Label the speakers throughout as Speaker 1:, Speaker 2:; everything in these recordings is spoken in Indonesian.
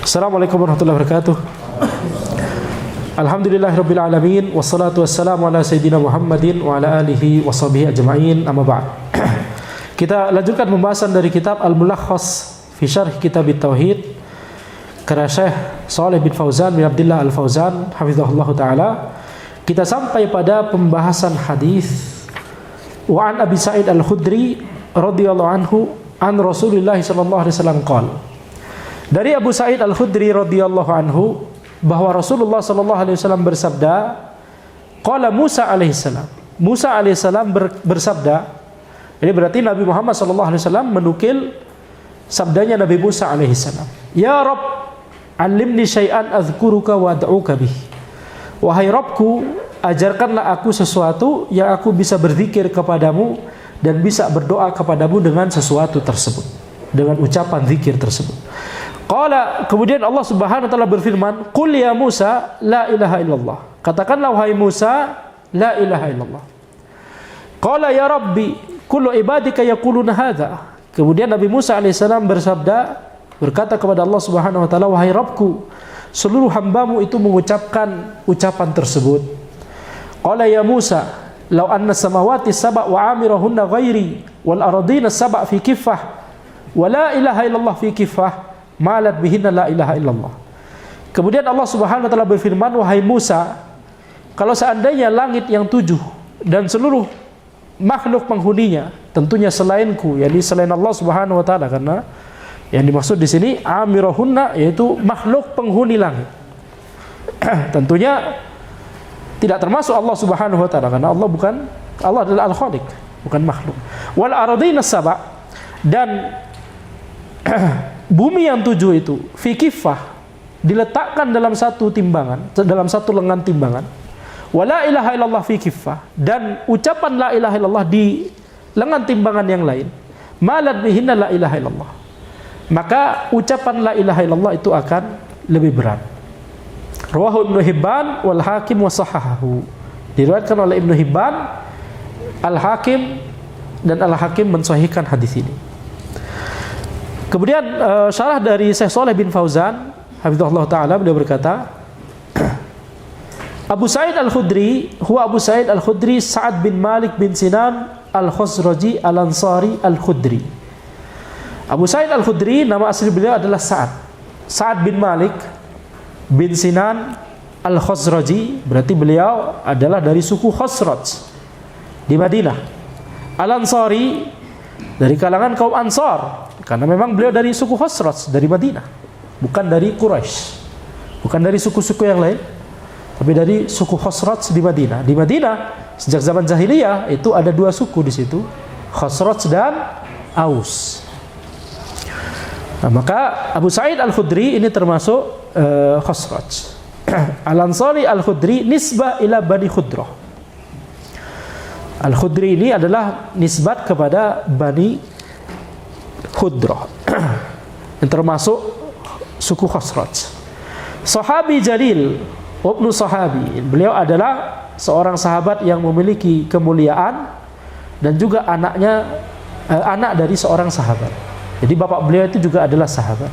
Speaker 1: Assalamualaikum warahmatullahi wabarakatuh. Alhamdulillahirabbil alamin wassalatu wassalamu ala sayyidina Muhammadin wa ala alihi washabihi ajma'in. Amma ba'd. Kita lanjutkan pembahasan dari kitab Al-Mulakhas fi Syarh Kitab Tauhid karya Syekh Shalih bin Fauzan bin Abdullah Al-Fauzan hafizahullah taala. Kita sampai pada pembahasan hadis wa an Abi Sa'id Al-Khudri radhiyallahu anhu an Rasulullah sallallahu alaihi wasallam qala. Dari Abu Sa'id Al-Khudri radhiyallahu anhu bahwa Rasulullah sallallahu alaihi wasallam bersabda, qala Musa alaihi salam. Musa alaihi salam bersabda. Ini berarti Nabi Muhammad sallallahu alaihi wasallam menukil sabdanya Nabi Musa alaihi salam. Ya Rabb, alimni syai'an adzkuruka wa ad'uka bih. Wahai Rabbku, ajarkanlah aku sesuatu yang aku bisa berzikir kepadamu dan bisa berdoa kepadamu dengan sesuatu tersebut, dengan ucapan zikir tersebut. Qala, kemudian Allah Subhanahu wa taala berfirman, "Qul ya Musa, la ilaha illallah." Katakanlah wahai Musa, la ilaha illallah. Qala ya Rabbi, kullu ibadika yaquluna hadza. Kemudian Nabi Musa alaihissalam berkata kepada Allah Subhanahu wa taala, wahai Rabbku, seluruh hambamu itu mengucapkan ucapan tersebut. Qala ya Musa, law anna samawati sab' wa amirahunna ghairi wal ardina sab' fi kiffah wa la ilaha illallah fi kiffah malat bihinna la ilaha illallah. Kemudian Allah Subhanahu wa taala berfirman, wahai Musa, kalau seandainya langit yang 7 dan seluruh makhluk penghuninya, tentunya selainku, yakni selain Allah Subhanahu wa taala, karena yang dimaksud di sini amirahunna yaitu makhluk penghuni langit. Tentunya tidak termasuk Allah Subhanahu wa taala, karena Allah adalah Al-Khaliq, bukan makhluk. Wal ardina sab', dan bumi yang 7 itu fi kiffah, diletakkan dalam satu timbangan, dalam satu lengan timbangan. Wala ilaha illallah fi kiffah, dan ucapan la ilaha illallah di lengan timbangan yang lain. Malat bihinna la ilaha illallah, maka ucapan la ilaha illallah itu akan lebih berat. Rawahu Ibnu Hibban wal Hakim wa sahahahu. Diriwayatkan oleh Ibnu Hibban, Al-Hakim, dan Al-Hakim mensahihkan hadis ini. Kemudian syarah dari Syekh Shalih bin Fauzan hafizahullah taala, beliau berkata, Abu Sa'id Al-Khudri huwa Abu Sa'id Al-Khudri Sa'ad bin Malik bin Sinan Al-Khazraji Al-Ansari Al-Khudri. Abu Sa'id Al-Khudri nama asli beliau adalah Sa'ad bin Malik bin Sinan Al-Khazraji, berarti beliau adalah dari suku Khazraj di Madinah. Al-Ansari, dari kalangan kaum Ansar, karena memang beliau dari suku Khazraj dari Madinah, bukan dari Quraisy, bukan dari suku-suku yang lain, tapi dari suku Khazraj di Madinah. Di Madinah sejak zaman jahiliyah itu ada 2 suku di situ, Khazraj dan Aus. Nah, maka Abu Sa'id Al-Khudri ini termasuk Khazraj. Al-Ansari Al-Khudri nisbah ila Bani Khudrah. Al-Khudri ini adalah nisbat kepada Bani Khudrah yang termasuk suku Khazraj. Sahabi jalil, ibnu sahabi, beliau adalah seorang sahabat yang memiliki kemuliaan dan juga anaknya anak dari seorang sahabat. Jadi bapak beliau itu juga adalah sahabat.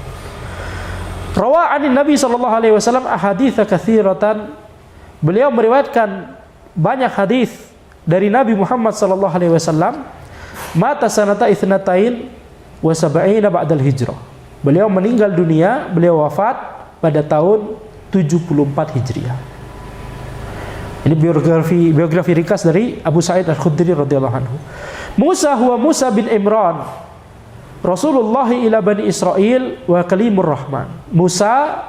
Speaker 1: Rawa anin Nabi sallallahu alaihi wasallam ahaditsa katsiratan. Beliau meriwayatkan banyak hadis dari Nabi Muhammad sallallahu alaihi wasallam. Mata sanata itsnatain wa sab'ina ba'dal hijrah. Beliau meninggal dunia, beliau wafat pada tahun 74 Hijriah. Ini biografi ringkas dari Abu Sa'id Al-Khudri radhiyallahu anhu. Musa huwa Musa bin Imran, Rasulullah ila Bani Israel wa kalimur Rahman. Musa,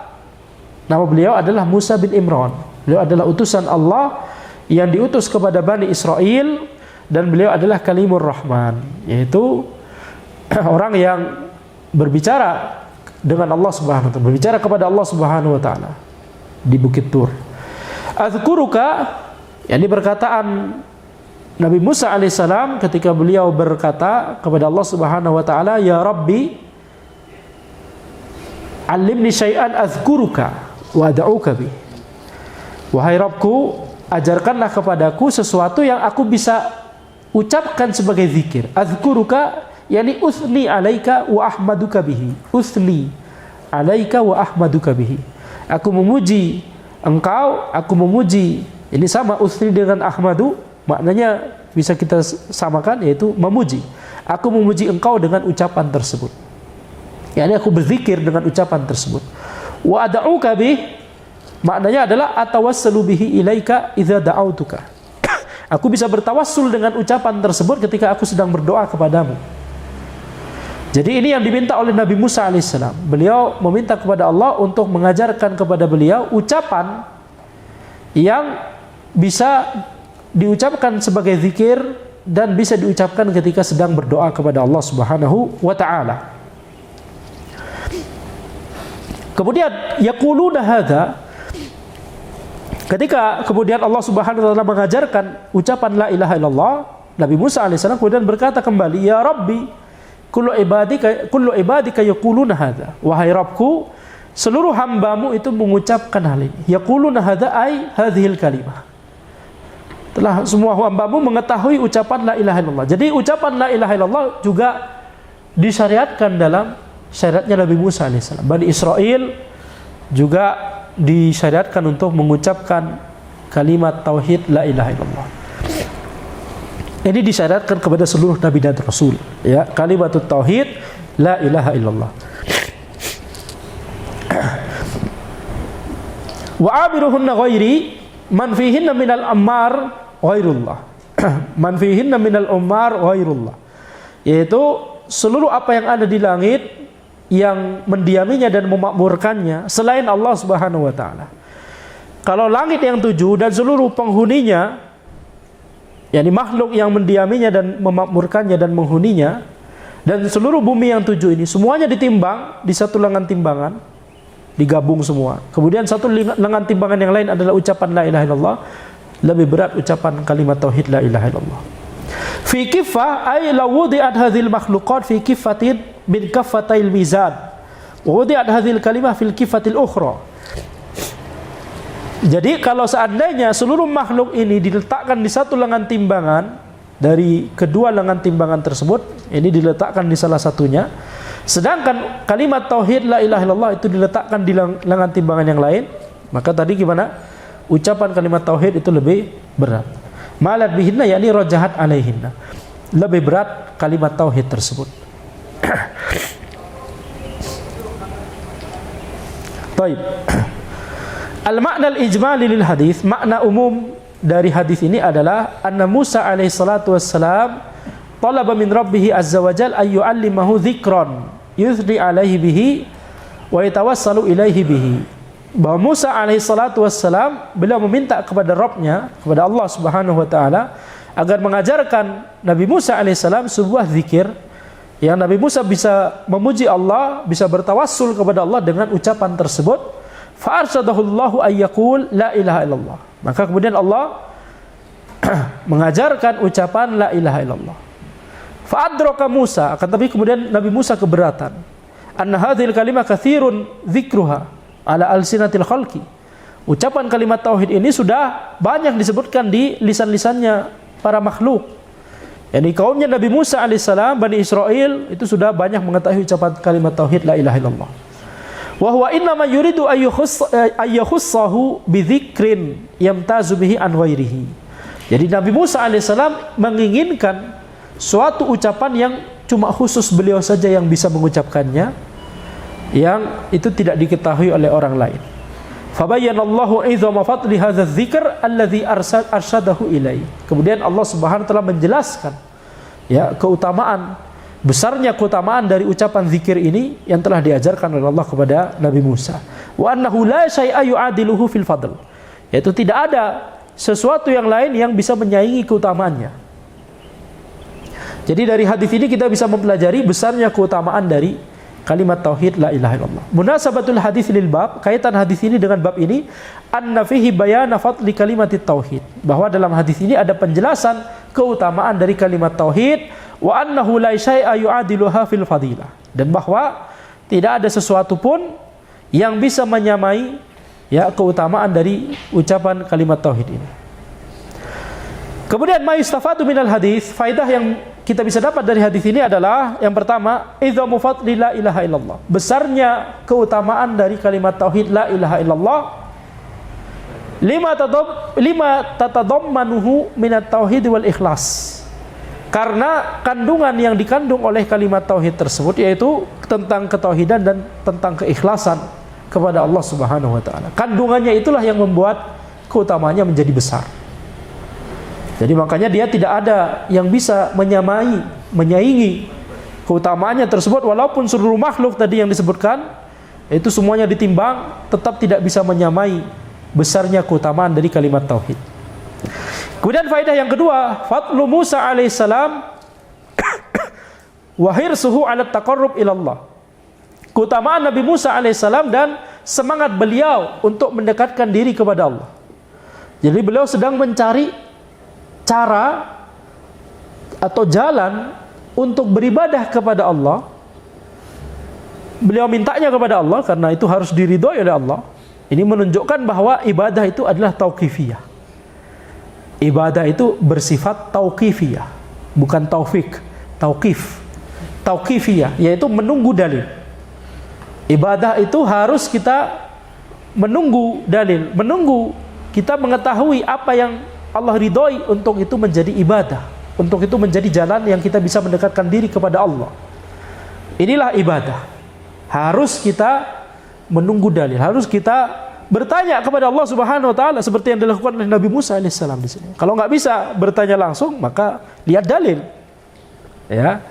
Speaker 1: nama beliau adalah Musa bin Imran. Beliau adalah utusan Allah yang diutus kepada Bani Israel, dan beliau adalah kalimur Rahman, yaitu orang yang berbicara dengan Allah Subhanahu wa taala, berbicara kepada Allah Subhanahu wa taala di Bukit Tur. Adzkuruka, yakni perkataan Nabi Musa alaihissalam ketika beliau berkata kepada Allah Subhanahu wa taala, ya Rabbi, alimni syai'an adzkuruka wa ad'uka bi. Wahai Rabbku, ajarkanlah kepadaku sesuatu yang aku bisa ucapkan sebagai zikir. Adzkuruka yakni usni alaika wa ahmaduka bihi. Usni, alaika wa ahmaduka bihi. Aku memuji engkau, aku memuji. Ini sama usri dengan ahmadu, maknanya bisa kita samakan, yaitu memuji. Aku memuji engkau dengan ucapan tersebut. Yani aku berzikir dengan ucapan tersebut. Wa ad'uka bih, maknanya adalah atawassalu bihi ilaika idza da'autuka. Aku bisa bertawassul dengan ucapan tersebut ketika aku sedang berdoa kepadamu. Jadi ini yang diminta oleh Nabi Musa alaihissalam. Beliau meminta kepada Allah untuk mengajarkan kepada beliau ucapan yang bisa diucapkan sebagai zikir dan bisa diucapkan ketika sedang berdoa kepada Allah Subhanahu wa taala. Kemudian yaquluna hadza, ketika kemudian Allah Subhanahu wa taala mengajarkan ucapan la ilaha illallah, Nabi Musa alaihissalam kemudian berkata kembali, ya Rabbi, kullu ibadika yaquluna hadza. Wahai Rabbku, seluruh hambamu itu mengucapkan hal ini. Yaquluna hadza ai hadhil kalimah. Telah semua hambamu mengetahui ucapan la ilaha illallah. Jadi ucapan la ilaha illallah juga disyariatkan dalam syariatnya Nabi Musa alaihissalam. Bani Israel juga disyariatkan untuk mengucapkan kalimat tauhid la ilaha illallah. Ini disyariatkan kepada seluruh nabi dan rasul, ya, kalimat tauhid la ilaha illallah. Wa abiruhunna ghairi man fihinna minal ammar ghairullah. Man fihinna minal ammar ghairullah, yaitu seluruh apa yang ada di langit yang mendiaminya dan memakmurkannya selain Allah Subhanahu wa taala. Kalau langit yang 7 dan seluruh penghuninya, yakni makhluk yang mendiaminya dan memakmurkannya dan menghuninya, dan seluruh bumi yang 7 ini semuanya ditimbang di satu lengan timbangan, digabung semua. Kemudian satu lengan timbangan yang lain adalah ucapan la ilaha illallah, lebih berat ucapan kalimat tauhid la ilaha illallah. Fi kiffah ay law wudi'at hadhil makhluqat fi kiffatin min kaffatayil mizan wa wudi'at hadhil kalimah fil kiffatil ukhra. Jadi kalau seandainya seluruh makhluk ini diletakkan di satu lengan timbangan, dari kedua lengan timbangan tersebut ini diletakkan di salah satunya, sedangkan kalimat tauhid la ilaha illallah itu diletakkan di lengan timbangan yang lain, maka tadi gimana? Ucapan kalimat tauhid itu lebih berat. Malat bihinna, yakni rajahat alaihinna, lebih berat kalimat tauhid tersebut. Baik. Al-makna al-ijmali lil hadis, makna umum dari hadis ini adalah anna Musa alaihi salatu wassalam talaba min rabbih azza wa jalla ay yu'allimahu dzikran yuthri alaihi bihi wa yatawassalu ilaihi bihi. Bahwa Musa alaihi salatu wassalam beliau meminta kepada Rabbnya, kepada Allah Subhanahu wa taala, agar mengajarkan Nabi Musa alaihi salam sebuah zikir yang Nabi Musa bisa memuji Allah, bisa bertawassul kepada Allah dengan ucapan tersebut. Fa arsyadahullahu ay yaqul la ilaha illallah. Maka kemudian Allah mengajarkan ucapan la ilaha illallah. Fa adraka Musa, akan tapi kemudian Nabi Musa keberatan. Anna hadhil kalimah katsirun dzikruha ala alsinatil khalqi. Ucapan kalimat tauhid ini sudah banyak disebutkan di lisan-lisannya para makhluk. Yani kaumnya Nabi Musa alaihissalam, Bani Israel, itu sudah banyak mengetahui ucapan kalimat tauhid la ilaha illallah. Wa huwa innama yuridu ayyukhussahu bidzikrin yamtazu bihi an ghairihi. Jadi Nabi Musa alaihissalam menginginkan suatu ucapan yang cuma khusus beliau saja yang bisa mengucapkannya, yang itu tidak diketahui oleh orang lain. Fabayyanallahu 'izama fadli hadzal dzikr alladzi arsyadahu ilaihi. Kemudian Allah Subhanahu wa taala menjelaskan ya keutamaan, besarnya keutamaan dari ucapan zikir ini yang telah diajarkan oleh Allah kepada Nabi Musa. Wa annahu la syai'a yu'adiluhu fil fadl. Yaitu tidak ada sesuatu yang lain yang bisa menyaingi keutamaannya. Jadi dari hadis ini kita bisa mempelajari besarnya keutamaan dari kalimat tauhid la ilaha illallah. Munasabatul hadis lil bab, kaitan hadis ini dengan bab ini, anna fihi bayana fadli kalimatit tauhid, bahwa dalam hadis ini ada penjelasan keutamaan dari kalimat tauhid, wa annahu la syai'a yu'adiluha fil fadilah, dan bahwa tidak ada sesuatu pun yang bisa menyamai ya keutamaan dari ucapan kalimat tauhid ini. Kemudian ma yustafadu minal hadis, faedah yang kita bisa dapat dari hadis ini adalah yang pertama, idzamu fadli la ilaha illallah. Besarnya keutamaan dari kalimat tauhid la ilaha illallah. Lima tatadammanuhu minat tauhid wal ikhlas. Karena kandungan yang dikandung oleh kalimat tauhid tersebut yaitu tentang ketauhidan dan tentang keikhlasan kepada Allah Subhanahu wa taala. Kandungannya itulah yang membuat keutamanya menjadi besar. Jadi makanya dia tidak ada yang bisa menyaingi keutamaannya tersebut, walaupun seluruh makhluk tadi yang disebutkan itu semuanya ditimbang tetap tidak bisa menyamai besarnya keutamaan dari kalimat tauhid. Kemudian faedah yang kedua, fadlu Musa alaihissalam wa hirsuhu 'ala taqarrub ila Allah. Keutamaan Nabi Musa alaihissalam dan semangat beliau untuk mendekatkan diri kepada Allah. Jadi beliau sedang mencari cara atau jalan untuk beribadah kepada Allah. Beliau mintanya kepada Allah karena itu harus diridhoi oleh Allah. Ini menunjukkan bahwa ibadah itu adalah tauqifiyah. Ibadah itu bersifat tauqifiyah, bukan taufik, tauqifiyah, yaitu menunggu dalil. Ibadah itu harus kita menunggu dalil, menunggu kita mengetahui apa yang Allah ridhoi untuk itu menjadi ibadah, untuk itu menjadi jalan yang kita bisa mendekatkan diri kepada Allah. Inilah ibadah. Harus kita menunggu dalil, harus kita bertanya kepada Allah Subhanahu wa taala seperti yang dilakukan oleh Nabi Musa alaihissalam di sini. Kalau nggak bisa bertanya langsung, maka lihat dalil. Ya.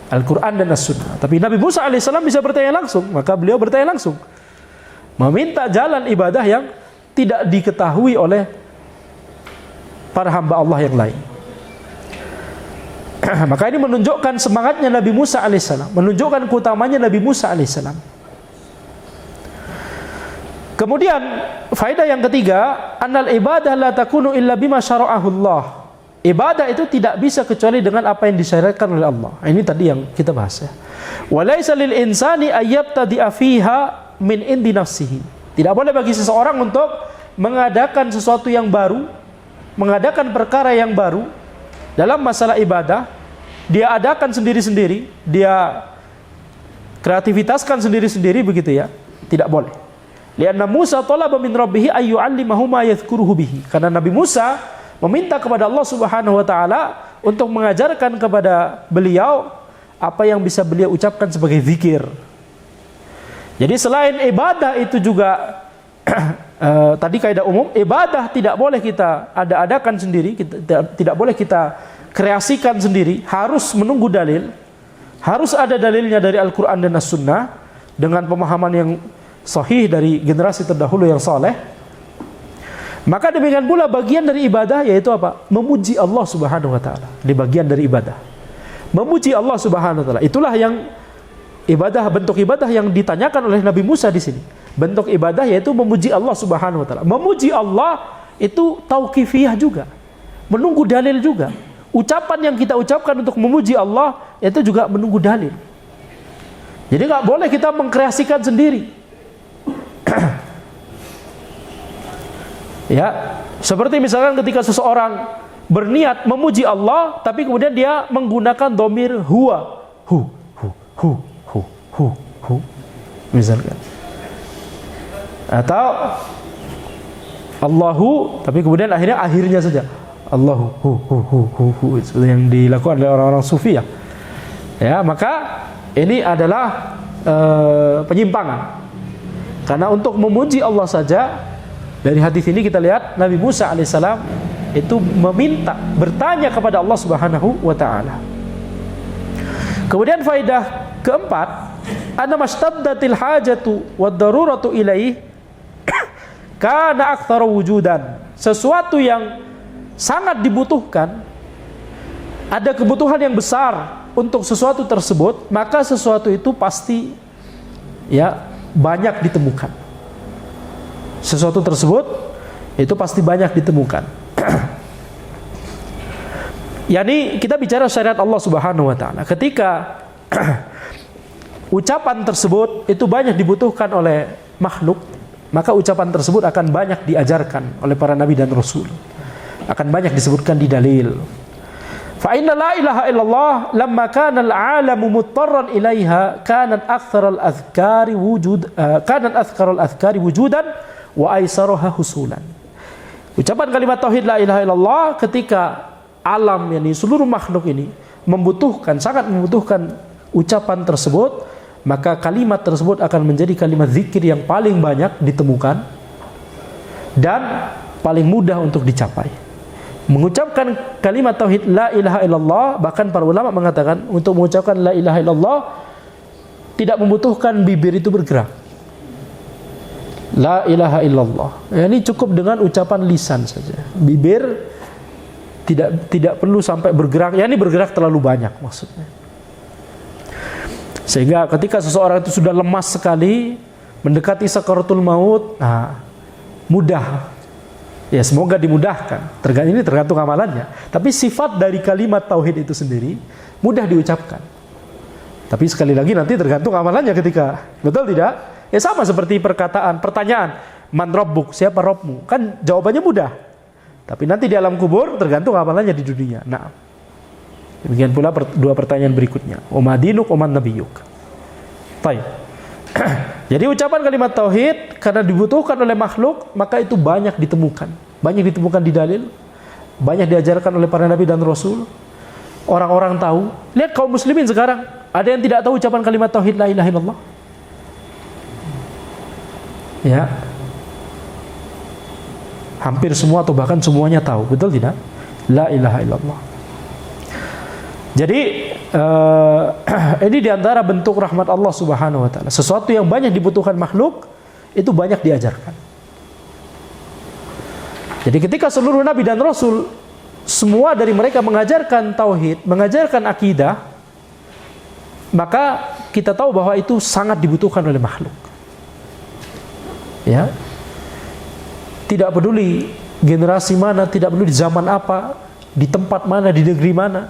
Speaker 1: Al-Qur'an dan As-Sunnah. Tapi Nabi Musa alaihissalam bisa bertanya langsung, maka beliau bertanya langsung. Meminta jalan ibadah yang tidak diketahui oleh para hamba Allah yang lain. Maka ini menunjukkan semangatnya Nabi Musa alaihissalam, menunjukkan keutamanya Nabi Musa alaihissalam. Kemudian faedah yang ketiga, annal ibadah la takunu illa bima syara'ahu Allah. Ibadah itu tidak bisa kecuali dengan apa yang disyariatkan oleh Allah. Ini tadi yang kita bahas ya. Wa laisa lil insani ayyabtadi'a fiha min indi nafsihi. Tidak boleh bagi seseorang untuk mengadakan sesuatu yang baru, mengadakan perkara yang baru dalam masalah ibadah. Dia adakan sendiri-sendiri, dia kreativitaskan sendiri-sendiri begitu ya. Tidak boleh. Lianna Musa talaba min rabbih ay yu'allimahu ma yadhkuruhu bihi. Karena Nabi Musa meminta kepada Allah Subhanahu wa taala untuk mengajarkan kepada beliau apa yang bisa beliau ucapkan sebagai zikir. Jadi selain ibadah itu juga tadi kaidah umum, ibadah tidak boleh kita ada-adakan sendiri, tidak boleh kita kreasikan sendiri, harus menunggu dalil. Harus ada dalilnya dari Al-Qur'an dan As-Sunnah dengan pemahaman yang sahih dari generasi terdahulu yang saleh. Maka demikian pula bagian dari ibadah yaitu apa? Memuji Allah Subhanahu wa taala. Di bagian dari ibadah. Memuji Allah Subhanahu wa taala. Itulah yang ibadah, bentuk ibadah yang ditanyakan oleh Nabi Musa di sini. Bentuk ibadah yaitu memuji Allah Subhanahu wa taala. Memuji Allah itu tauqifiyah juga. Menunggu dalil juga. Ucapan yang kita ucapkan untuk memuji Allah itu juga menunggu dalil. Jadi enggak boleh kita mengkreasikan sendiri. Ya, seperti misalkan ketika seseorang berniat memuji Allah, tapi kemudian dia menggunakan dhamir huwa, hu, misalkan, atau Allahu, tapi kemudian akhirnya saja Allahu, seperti yang dilakukan oleh orang-orang sufi ya. Ya, maka ini adalah penyimpangan. Karena untuk memuji Allah saja, dari hadis ini kita lihat Nabi Musa alaihissalam itu meminta, bertanya kepada Allah Subhanahu wa taala. Kemudian faedah keempat, anna mashtaddatil hajatu wad daruratu ilaih kana aktsara wujudan. Sesuatu yang sangat dibutuhkan, ada kebutuhan yang besar untuk sesuatu tersebut, maka sesuatu itu pasti ya banyak ditemukan. Sesuatu tersebut itu pasti banyak ditemukan. Yani kita bicara syariat Allah Subhanahu wa taala. Ketika ucapan tersebut itu banyak dibutuhkan oleh makhluk, maka ucapan tersebut akan banyak diajarkan oleh para nabi dan rasul. Akan banyak disebutkan di dalil. Fa inna la ilaha illallah lamma kana al-'alamu muttarran ilaiha kanat aktsarul azkari wujudan wa aisaraha husulan. Ucapan kalimat tauhid la ilaha illallah ketika alam, yakni seluruh makhluk ini sangat membutuhkan ucapan tersebut, maka kalimat tersebut akan menjadi kalimat zikir yang paling banyak ditemukan dan paling mudah untuk dicapai. Mengucapkan kalimat tauhid la ilaha illallah, bahkan para ulama mengatakan untuk mengucapkan la ilaha illallah tidak membutuhkan bibir itu bergerak. La ilaha illallah, ini cukup dengan ucapan lisan saja. Bibir tidak perlu sampai bergerak, ini bergerak terlalu banyak maksudnya. Sehingga ketika seseorang itu sudah lemas sekali, mendekati sakaratul maut, mudah. Ya, semoga dimudahkan. Ini tergantung amalannya. Tapi sifat dari kalimat tauhid itu sendiri mudah diucapkan. Tapi sekali lagi nanti tergantung amalannya ketika, betul tidak? Ya sama seperti pertanyaan, man rabbuk, siapa Rabbmu? Kan jawabannya mudah. Tapi nanti di alam kubur tergantung amalannya di dunia. Nah, demikian pula dua pertanyaan berikutnya. Umadinuk, uman nabiyuk. Baik. Jadi ucapan kalimat tauhid karena dibutuhkan oleh makhluk, maka itu banyak ditemukan. Banyak ditemukan di dalil, banyak diajarkan oleh para nabi dan rasul. Orang-orang tahu. Lihat kaum muslimin sekarang, ada yang tidak tahu ucapan kalimat tauhid la ilaha illallah. Ya. Hampir semua atau bahkan semuanya tahu, betul tidak? La ilaha illallah. Jadi ini diantara bentuk rahmat Allah Subhanahu wa taala. Sesuatu yang banyak dibutuhkan makhluk itu banyak diajarkan. Jadi ketika seluruh nabi dan rasul semua dari mereka mengajarkan tauhid, mengajarkan akidah, maka kita tahu bahwa itu sangat dibutuhkan oleh makhluk. Ya. Tidak peduli generasi mana, tidak peduli zaman apa, di tempat mana, di negeri mana,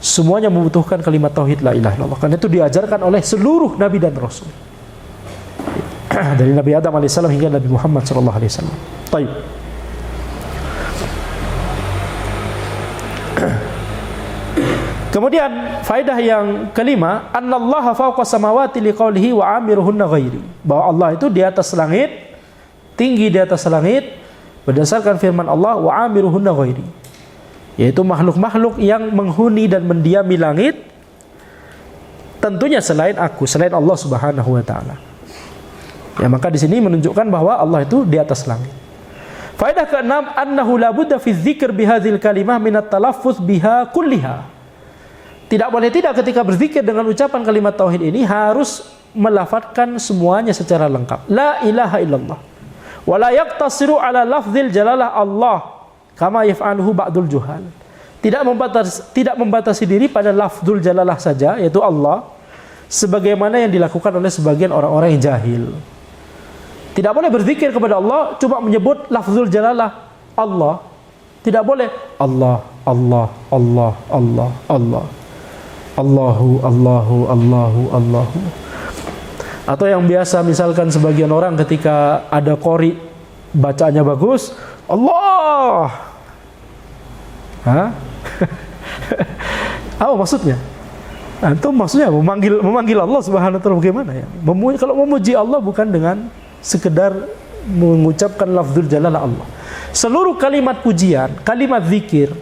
Speaker 1: semuanya membutuhkan kalimat tauhid la ilaha illallah. Karena itu diajarkan oleh seluruh nabi dan rasul. Dari Nabi Adam alaihissalam hingga Nabi Muhammad sallallahu alaihi wasallam. Baik. Kemudian faedah yang kelima, annallaha fawqa samawati liqaulihi wa amiruhunna ghairi. Bahwa Allah itu di atas langit, tinggi di atas langit berdasarkan firman Allah wa amiruhunna ghairi, yaitu makhluk-makhluk yang menghuni dan mendiami langit tentunya selain aku, selain Allah Subhanahu wa taala. Ya, maka di sini menunjukkan bahwa Allah itu di atas langit. Faedah keenam, annahu la budda fi dzikr bihadzal kalimah min at-talaffuz biha kulliha. Tidak boleh tidak ketika berzikir dengan ucapan kalimat tauhid ini harus melafadzkan semuanya secara lengkap. La ilaha illallah. Wa la yaqtasiru ala lafzil jalalah Allah kama yaf'aluhu ba'dul juhal. Tidak membatasi diri pada lafzul jalalah saja, yaitu Allah, sebagaimana yang dilakukan oleh sebagian orang-orang yang jahil. Tidak boleh berzikir kepada Allah cuma menyebut lafzul jalalah Allah. Tidak boleh Allah, Allah, Allah, Allah, Allah. Allahu, Allahu, Allahu, Allahu. Atau yang biasa misalkan sebagian orang ketika ada qori bacaannya bagus, Allah. Hah? Apa maksudnya? Nah, itu maksudnya memanggil Allah Subhanahu wa taala bagaimana ya? Kalau memuji Allah bukan dengan sekedar mengucapkan lafzul jalalah Allah. Seluruh kalimat pujian, kalimat zikir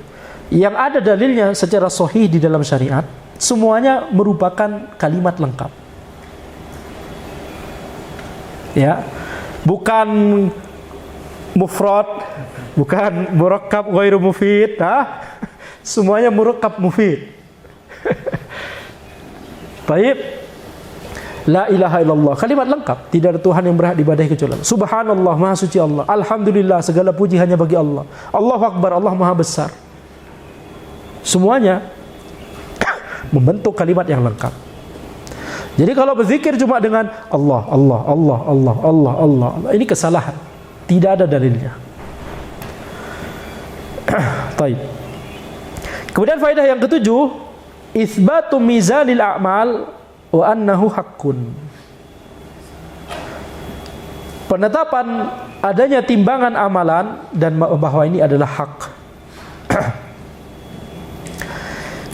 Speaker 1: yang ada dalilnya secara sahih di dalam syariat, semuanya merupakan kalimat lengkap. Ya, bukan mufrad, bukan murakkab ghairu mufid, semuanya murakkab mufid. Baik. La ilaha illallah, kalimat lengkap, tidak ada Tuhan yang berhak diibadahi kecuali Allah. Subhanallah, maha suci Allah. Alhamdulillah, segala puji hanya bagi Allah. Allahu akbar, Allah maha besar. Semuanya membentuk kalimat yang lengkap. Jadi kalau berzikir cuma dengan Allah, Allah, Allah, Allah, Allah, Allah, ini kesalahan. Tidak ada dalilnya. Baik. Kemudian faedah yang ketujuh, isbatu mizanil a'mal wa annahu haqqun. Penetapan adanya timbangan amalan dan bahwa ini adalah hak.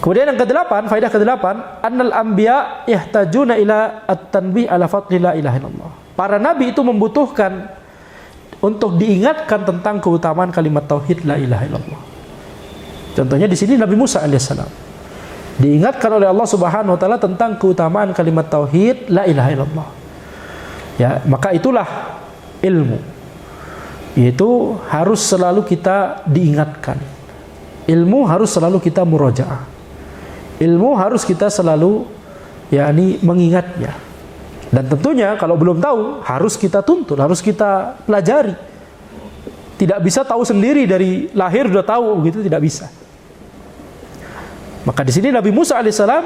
Speaker 1: Kemudian yang kedelapan, faedah kedelapan, annal anbiya yahtajuna ila at-tanbih ala fadli la ilaha illallah. Para nabi itu membutuhkan untuk diingatkan tentang keutamaan kalimat tauhid la ilaha illallah. Contohnya di sini Nabi Musa alaihissalam diingatkan oleh Allah Subhanahu wa taala tentang keutamaan kalimat tauhid la ilaha illallah. Ya, maka itulah ilmu. Yaitu harus selalu kita diingatkan. Ilmu harus selalu kita murajaah. Ilmu harus kita selalu mengingatnya. Dan tentunya kalau belum tahu harus kita tuntut, harus kita pelajari. Tidak bisa tahu sendiri dari lahir sudah tahu begitu, tidak bisa. Maka di sini Nabi Musa alaihissalam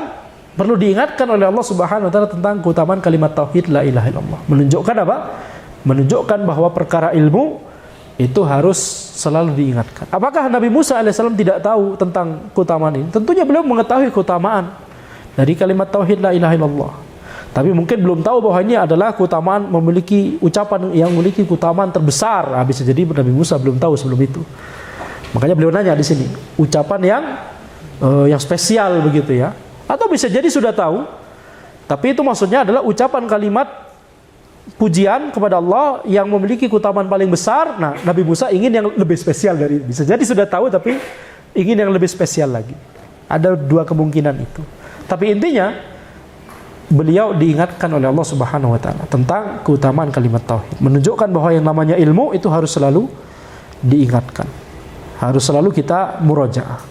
Speaker 1: perlu diingatkan oleh Allah Subhanahu wa taala tentang keutamaan kalimat tauhid la ilaha illallah. Menunjukkan apa? Menunjukkan bahwa perkara ilmu itu harus selalu diingatkan. Apakah Nabi Musa alaihissalam tidak tahu tentang keutamaan ini? Tentunya beliau mengetahui keutamaan dari kalimat tauhid la ilaha illallah. Tapi mungkin belum tahu bahwa ini adalah keutamaan, memiliki ucapan yang memiliki keutamaan terbesar. Bisa jadi Nabi Musa belum tahu sebelum itu. Makanya beliau nanya di sini, ucapan yang spesial begitu ya. Atau bisa jadi sudah tahu, tapi itu maksudnya adalah ucapan kalimat pujian kepada Allah yang memiliki keutamaan paling besar. Nah, Nabi Musa ingin yang lebih spesial dari, bisa jadi sudah tahu tapi ingin yang lebih spesial lagi. Ada dua kemungkinan itu. Tapi intinya beliau diingatkan oleh Allah Subhanahu wa taala tentang keutamaan kalimat tauhid, menunjukkan bahwa yang namanya ilmu itu harus selalu diingatkan. Harus selalu kita murajaah.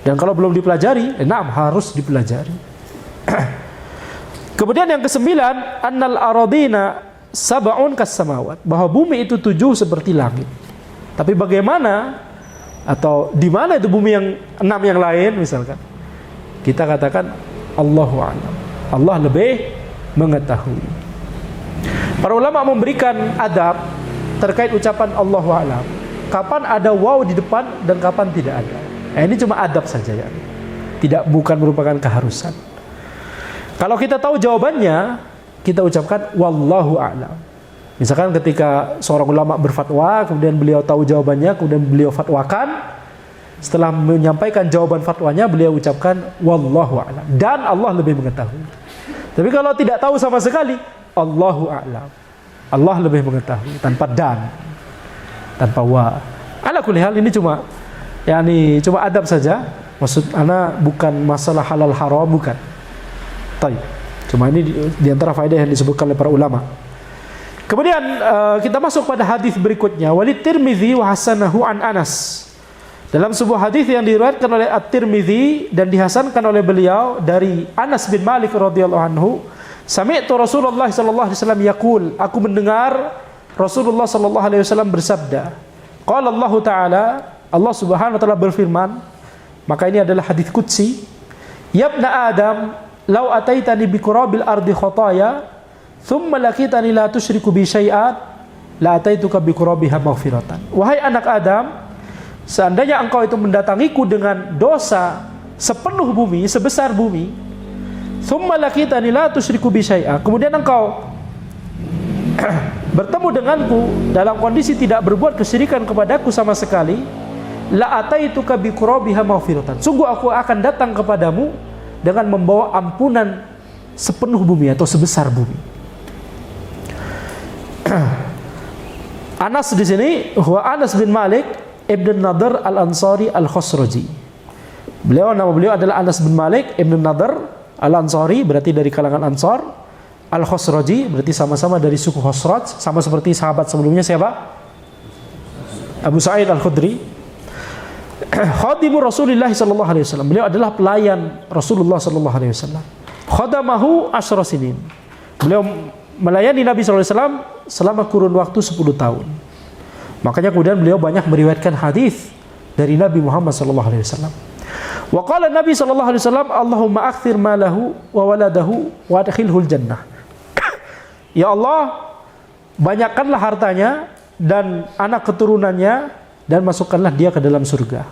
Speaker 1: Dan kalau belum dipelajari, harus dipelajari. Kemudian yang kesembilan, annal aradina sab'un kas-samawat, bahwa bumi itu 7 seperti langit. Tapi bagaimana atau di mana itu bumi yang 6 yang lain misalkan? Kita katakan Allahu a'lam. Allah lebih mengetahui. Para ulama memberikan adab terkait ucapan Allahu a'lam. Kapan ada waw di depan dan kapan tidak ada. Ini cuma adab saja ya. Bukan merupakan keharusan. Kalau kita tahu jawabannya, kita ucapkan wallahu a'lam. Misalkan ketika seorang ulama berfatwa, kemudian beliau tahu jawabannya, kemudian beliau fatwakan, setelah menyampaikan jawaban fatwanya, beliau ucapkan wallahu a'lam, dan Allah lebih mengetahui. Tapi kalau tidak tahu sama sekali, Allahu a'lam, Allah lebih mengetahui, tanpa dan, tanpa wa. Ala kulli hal, ini cuma adab saja. Maksud ana bukan masalah halal haram, bukan. Cuma ini di antara faedah yang disebutkan oleh para ulama. Kemudian kita masuk pada hadis berikutnya. Walid Tirmidzi wa hasanahu an Anas. Dalam sebuah hadis yang diriwayatkan oleh At-Tirmidzi dan dihasankan oleh beliau dari Anas bin Malik radhiyallahu anhu, sami'tu Rasulullah sallallahu alaihi wasallam yaqul, aku mendengar Rasulullah sallallahu alaihi wasallam bersabda. Qala Allah Ta'ala, Allah Subhanahu wa taala berfirman, maka ini adalah hadis qudsi. Ya ibna Adam, lau ataitani bi qurabil ardi khataya thumma lakitani la tusyriku bi syai'an la ataituka bi qurabiha maghfiratan. Wahai anak Adam, seandainya engkau itu mendatangiku dengan dosa sepenuh bumi, sebesar bumi, thumma lakitani la tusyriku bi syai'an, kemudian engkau bertemu denganku dalam kondisi tidak berbuat kesyirikan kepadaku sama sekali, la ataituka bi qurabiha maghfiratan, sungguh aku akan datang kepadamu dengan membawa ampunan sepenuh bumi atau sebesar bumi. Anas di sini, huwa Anas bin Malik ibn Nadhr al-Ansari al-Khosraji. Nama beliau adalah Anas bin Malik ibn Nadhr al-Ansari, berarti dari kalangan Ansar. Al-Khosraji berarti sama-sama dari suku Khosraj, sama seperti sahabat sebelumnya siapa? Abu Sa'id al-Khudri. Khadimu Rasulullah sallallahu alaihi wasallam. Beliau adalah pelayan Rasulullah sallallahu alaihi wasallam. Khadamahu asyra sinin. Beliau melayani Nabi sallallahu alaihi wasallam selama kurun waktu 10 tahun. Makanya kemudian beliau banyak meriwayatkan hadis dari Nabi Muhammad sallallahu alaihi wasallam. Wa qala Nabi sallallahu alaihi wasallam, Allahumma akthir malahu wa waladahu wa adkhilhul jannah. Ya Allah, banyakkanlah hartanya dan anak keturunannya, dan masukkanlah dia ke dalam surga.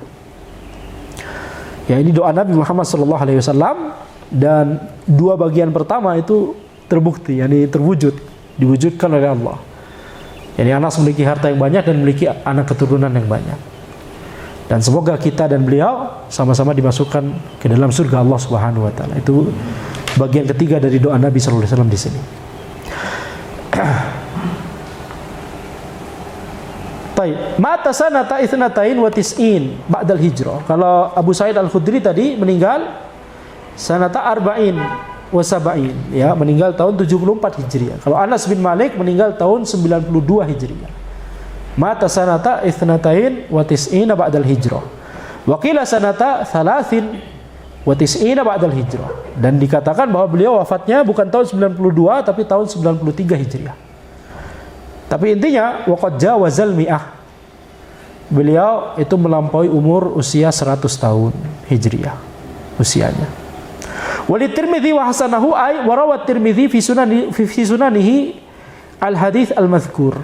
Speaker 1: Ya, ini doa Nabi Muhammad SAW, dan dua bagian pertama itu terbukti, diwujudkan oleh Allah. Yani Anas memiliki harta yang banyak dan memiliki anak keturunan yang banyak. Dan semoga kita dan beliau sama-sama dimasukkan ke dalam surga Allah Subhanahu wa taala. Itu bagian ketiga dari doa Nabi sallallahu alaihi wasallam di sini. Baik, mata sanata itsnatain wa tis'in ba'dal hijrah. Kalau Abu Sa'id Al-Khudri tadi meninggal sanata arba'in wa sab'in, ya, meninggal tahun 74 Hijriah. Kalau Anas bin Malik meninggal tahun 92 Hijriah. Mata sanata itsnatain wa tis'ina ba'dal hijrah. Wa qila sanata thalathin wa tis'ina ba'dal hijrah. Dan dikatakan bahwa beliau wafatnya bukan tahun 92 tapi tahun 93 Hijriah. Tapi intinya waqad jawazal mi'ah. Beliau itu melampaui umur usia 100 tahun Hijriah usianya. Walid Tirmidzi wa hasanahu ay wa rawat Tirmidzi fi sunanihi al-hadits al-madhkur.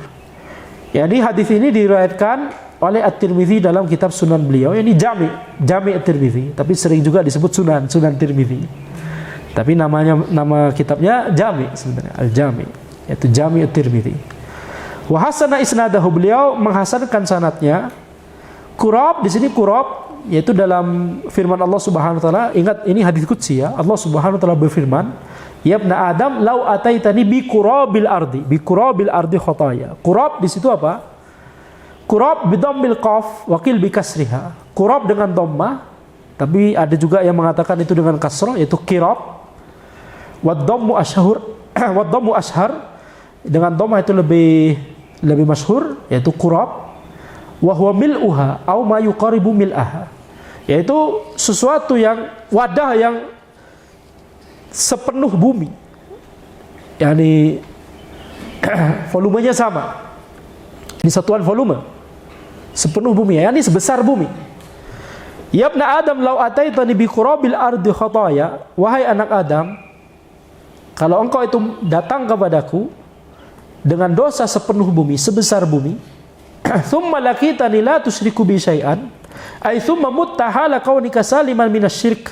Speaker 1: Jadi hadis ini diriwayatkan oleh At-Tirmidzi dalam kitab Sunan beliau, ini Jami' At-Tirmidzi, tapi sering juga disebut Sunan Tirmidzi. Tapi nama kitabnya Jami' sebenarnya, Al-Jami', yaitu Jami' At-Tirmidzi. Wa hasana isnadahu, beliau menghasankan sanadnya. Qurab di sini Qurab yaitu dalam firman Allah Subhanahu wa taala, ingat ini hadis qudsi ya. Allah Subhanahu wa taala berfirman, "Ya ibna Adam, lau ataitani bi qurabil ardi khataya." Qurab di situ apa? Qurab bi dhammil qaf wa qil bi kasriha. Qurab dengan dhammah, tapi ada juga yang mengatakan itu dengan kasrah, yaitu qirab. Wa dhammu ashhar, dengan dhammah itu lebih masyhur, yaitu qurab. Wa huwa mil'uha au ma yuqaribu mil'aha, yaitu sesuatu yang wadah yang sepenuh bumi, yakni volumenya sama, ini satuan volume sepenuh bumi, yakni sebesar bumi. Ya ibna Adam lau ataitani bi qurabil ardi khataya, wahai anak Adam, kalau engkau itu datang kepadaku dengan dosa sepenuh bumi, sebesar bumi, thumma laqitani la tusyriku bi syai'an, ay thumma muttahala kaunika saliman minasy-syirk,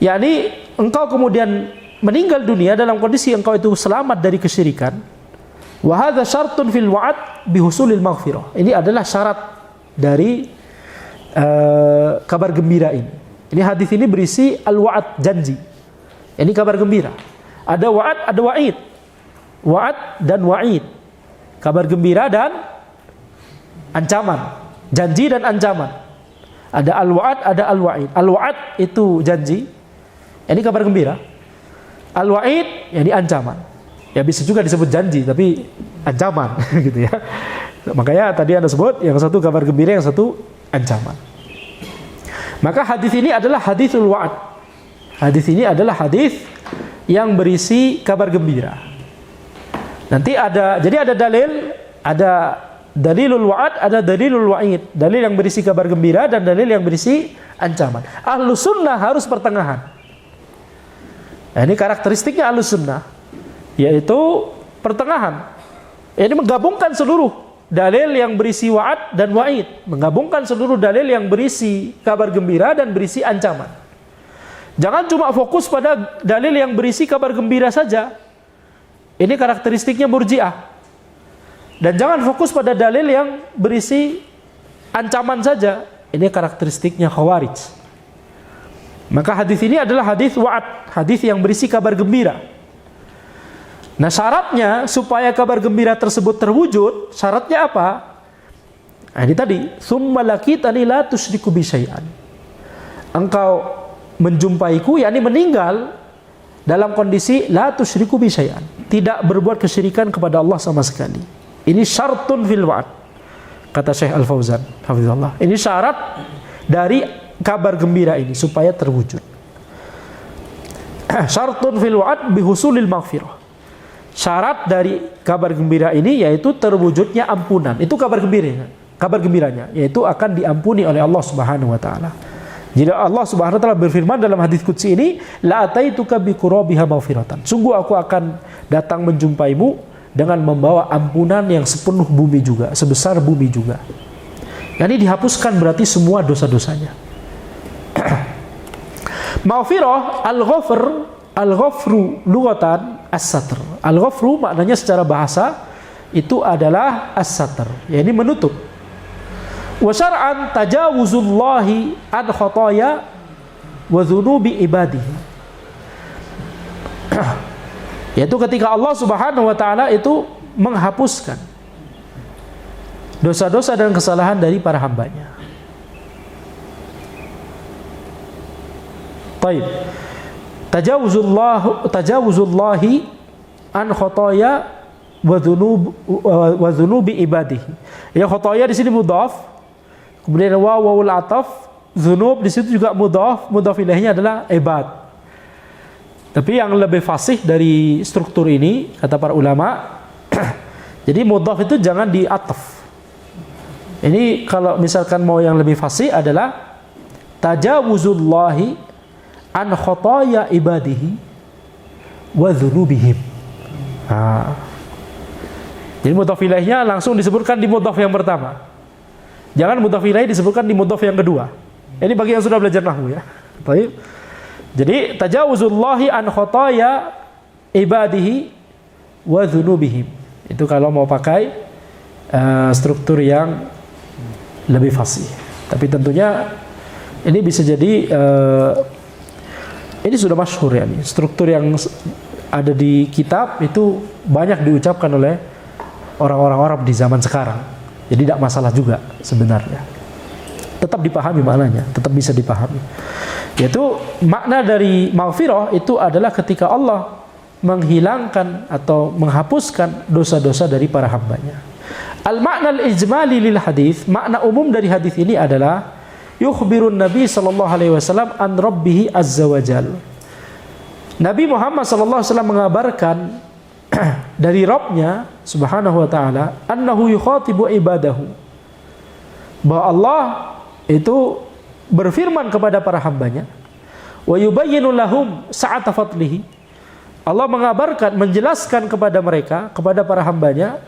Speaker 1: yakni engkau kemudian meninggal dunia dalam kondisi engkau itu selamat dari kesyirikan. Wa hadza syartun fil wa'd bi husulil maghfirah. Ini adalah syarat dari kabar gembira ini. Ini hadis ini berisi al-wa'd, janji. Ini kabar gembira. Ada wa'd, ada wa'id. Wa'd dan wa'id. Kabar gembira dan ancaman. Janji dan ancaman. Ada al-wa'd, ada al-wa'id. Al-wa'd itu janji. Ini kabar gembira. Al-wa'id yani ancaman. Ya bisa juga disebut janji tapi ancaman gitu ya. Makanya tadi Anda sebut yang satu kabar gembira, yang satu ancaman. Maka hadis ini adalah hadisul wa'd. Hadis ini adalah hadis yang berisi kabar gembira. Nanti jadi ada dalilul wa'd, ada dalilul wa'id. Dalil yang berisi kabar gembira dan dalil yang berisi ancaman. Ahlus sunnah harus pertengahan. Nah, ini karakteristiknya Ahlus sunnah, yaitu pertengahan. Ini menggabungkan seluruh dalil yang berisi wa'ad dan wa'id, menggabungkan seluruh dalil yang berisi kabar gembira dan berisi ancaman. Jangan cuma fokus pada dalil yang berisi kabar gembira saja. Ini karakteristiknya Murji'ah. Dan jangan fokus pada dalil yang berisi ancaman saja. Ini karakteristiknya Khawarij. Maka hadis ini adalah hadis wa'ad, hadis yang berisi kabar gembira. Nah, syaratnya supaya kabar gembira tersebut terwujud, syaratnya apa? Nah, ini tadi, tsumma laqitani la tusyriku bi syai'an. Engkau menjumpaiku, yakni meninggal dalam kondisi la tusyriku bi syai'an, tidak berbuat kesyirikan kepada Allah sama sekali. Ini syartun fil wa'd, kata Syekh Al-Fauzan hafizallah. Ini syarat dari kabar gembira ini supaya terwujud. Syartun fil wa'd bihusulil maghfirah. Syarat dari kabar gembira ini yaitu terwujudnya ampunan. Itu kabar gembiranya, yaitu akan diampuni oleh Allah Subhanahu wa taala. Jadi Allah Subhanahu wa taala berfirman dalam hadis qudsi ini, la ataituka bi qurabiha maghfiratan. Sungguh aku akan datang menjumpaimu dengan membawa ampunan yang sepenuh bumi juga, sebesar bumi juga. Yani dihapuskan berarti semua dosa-dosanya. Maghfirah al-ghafru lughatan as-satr. Al-ghafru maknanya secara bahasa itu adalah as-satr, yakni menutup. Wa syar'an tajawuzullahi an khotoya wa dzunubi ibadihi. Yaitu ketika Allah Subhanahu wa taala itu menghapuskan dosa-dosa dan kesalahan dari para hambanya. Baik. Tajawuzullahi an khotoya wa dzunubi ibadihi. Ya, khotoya di sini mudhaf, kemudian wawul ataf, dzunub di situ juga mudhaf ilaihnya adalah ibad. Tapi yang lebih fasih dari struktur ini kata para ulama, jadi mudhaf itu jangan diataf. Ini kalau misalkan mau yang lebih fasih adalah tajawuzullahi an khotoya ibadihi wa dzunubihim. Jadi mudhaf ilaihnya langsung disebutkan di mudhaf yang pertama. Jangan mudhaf ilaih disebutkan di mudhaf yang kedua. Ini bagi yang sudah belajar nahwu ya. Baik. Jadi tajawuzullahi an khotoya ibadihi wa dzunubihim. Itu kalau mau pakai struktur yang lebih fasih. Tapi tentunya ini bisa jadi ini sudah masyhur ya nih. Struktur yang ada di kitab itu banyak diucapkan oleh orang-orang Arab di zaman sekarang. Jadi tidak masalah juga sebenarnya. Tetap dipahami maknanya, tetap bisa dipahami. Yaitu makna dari maghfirah itu adalah ketika Allah menghilangkan atau menghapuskan dosa-dosa dari para hambanya. Al-makna al-ijmali lil hadis, makna umum dari hadis ini adalah yukhbirun Nabi sallallahu alaihi wasallam an Rabbih azza wajal. Nabi Muhammad sallallahu alaihi wasallam mengabarkan dari Rabb-Nya subhanahu wa ta'ala annahu yukhatibu ibadahu, bahwa Allah itu berfirman kepada para hambanya, wa yubayyinu lahum sa'ata fadlihi. Allah mengabarkan, menjelaskan kepada mereka, kepada para hambanya,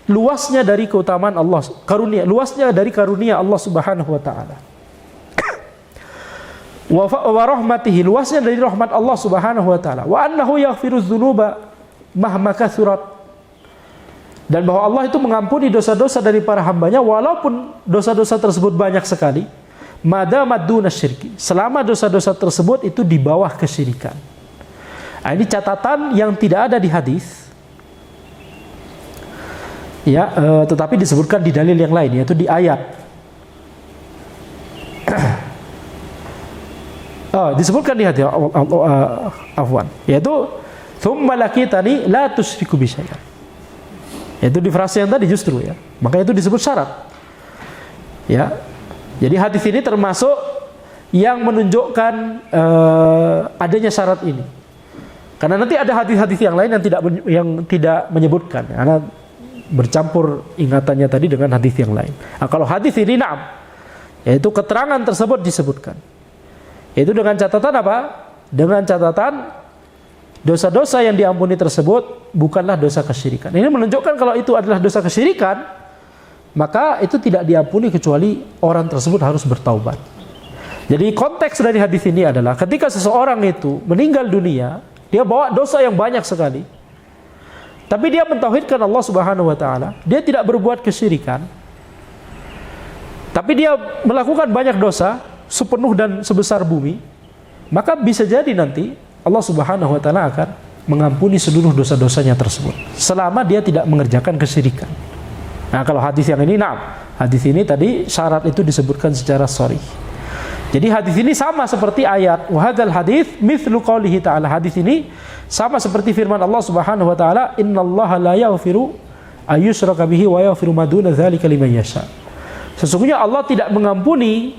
Speaker 1: luasnya dari keutamaan Allah, karunia, luasnya dari karunia Allah Subhanahu wa taala. Wa rahmatihi, luasnya dari rahmat Allah Subhanahu wa taala. Wa annahu yaghfiru dzunuba mahma kathurat. Dan bahwa Allah itu mengampuni dosa-dosa dari para hambanya walaupun dosa-dosa tersebut banyak sekali. Madamad duna syirki, selama dosa-dosa tersebut itu di bawah kesyirikan. Nah, ini catatan yang tidak ada di hadis. Ya, tetapi disebutkan di dalil yang lain, yaitu di ayat. Disebutkan di hadis, afwan, yaitu tsumma laqitani la tusyriku bi syai'an. Yaitu di frase yang tadi justru ya. Maka itu disebut syarat. Ya. Jadi hadis ini termasuk yang menunjukkan adanya syarat ini. Karena nanti ada hadis-hadis yang lain yang tidak menyebutkan, karena bercampur ingatannya tadi dengan hadis yang lain. Nah, kalau hadis ini na'am, yaitu keterangan tersebut disebutkan. Yaitu dengan catatan apa? Dengan catatan dosa-dosa yang diampuni tersebut bukanlah dosa kesyirikan. Ini menunjukkan kalau itu adalah dosa kesyirikan, maka itu tidak diampuni kecuali orang tersebut harus bertaubat. Jadi konteks dari hadis ini adalah ketika seseorang itu meninggal dunia, dia bawa dosa yang banyak sekali, tapi dia mentauhidkan Allah Subhanahu wa taala, dia tidak berbuat kesyirikan, tapi dia melakukan banyak dosa sepenuh dan sebesar bumi, maka bisa jadi nanti Allah Subhanahu wa taala akan mengampuni seluruh dosa-dosanya tersebut selama dia tidak mengerjakan kesyirikan. Nah, kalau hadis yang ini, hadis ini tadi syarat itu disebutkan secara sharih. Jadi hadis ini sama seperti ayat wa hadzal hadits mithlu qoulihi ta'ala. Hadis ini sama seperti firman Allah Subhanahu wa taala, innallaha la yaghfiru ayyushraka bihi wa yaghfiru ma duna dzalika liman yasha. Sesungguhnya Allah tidak mengampuni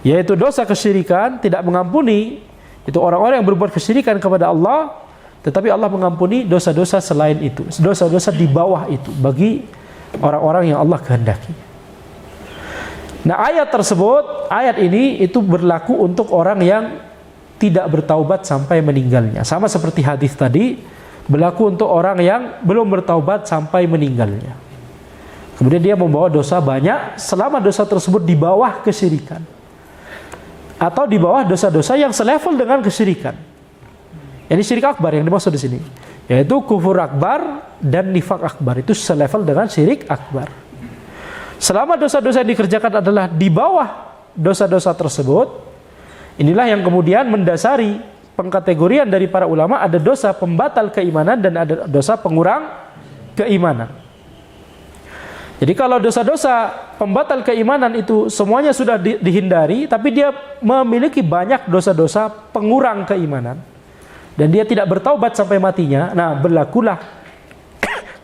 Speaker 1: yaitu dosa kesyirikan, tidak mengampuni itu orang-orang yang berbuat kesyirikan kepada Allah, tetapi Allah mengampuni dosa-dosa selain itu, dosa-dosa di bawah itu bagi orang-orang yang Allah kehendaki. Nah, ayat ini itu berlaku untuk orang yang tidak bertaubat sampai meninggalnya. Sama seperti hadis tadi, berlaku untuk orang yang belum bertaubat sampai meninggalnya. Kemudian dia membawa dosa banyak selama dosa tersebut di bawah kesyirikan, atau di bawah dosa-dosa yang selevel dengan kesyirikan. Ini syirik akbar yang dimaksud di sini, yaitu kufur akbar dan nifak akbar, itu selevel dengan syirik akbar. Selama dosa-dosa yang dikerjakan adalah di bawah dosa-dosa tersebut, inilah yang kemudian mendasari pengkategorian dari para ulama, ada dosa pembatal keimanan dan ada dosa pengurang keimanan. Jadi kalau dosa-dosa pembatal keimanan itu semuanya sudah dihindari, tapi dia memiliki banyak dosa-dosa pengurang keimanan dan dia tidak bertaubat sampai matinya, nah berlakulah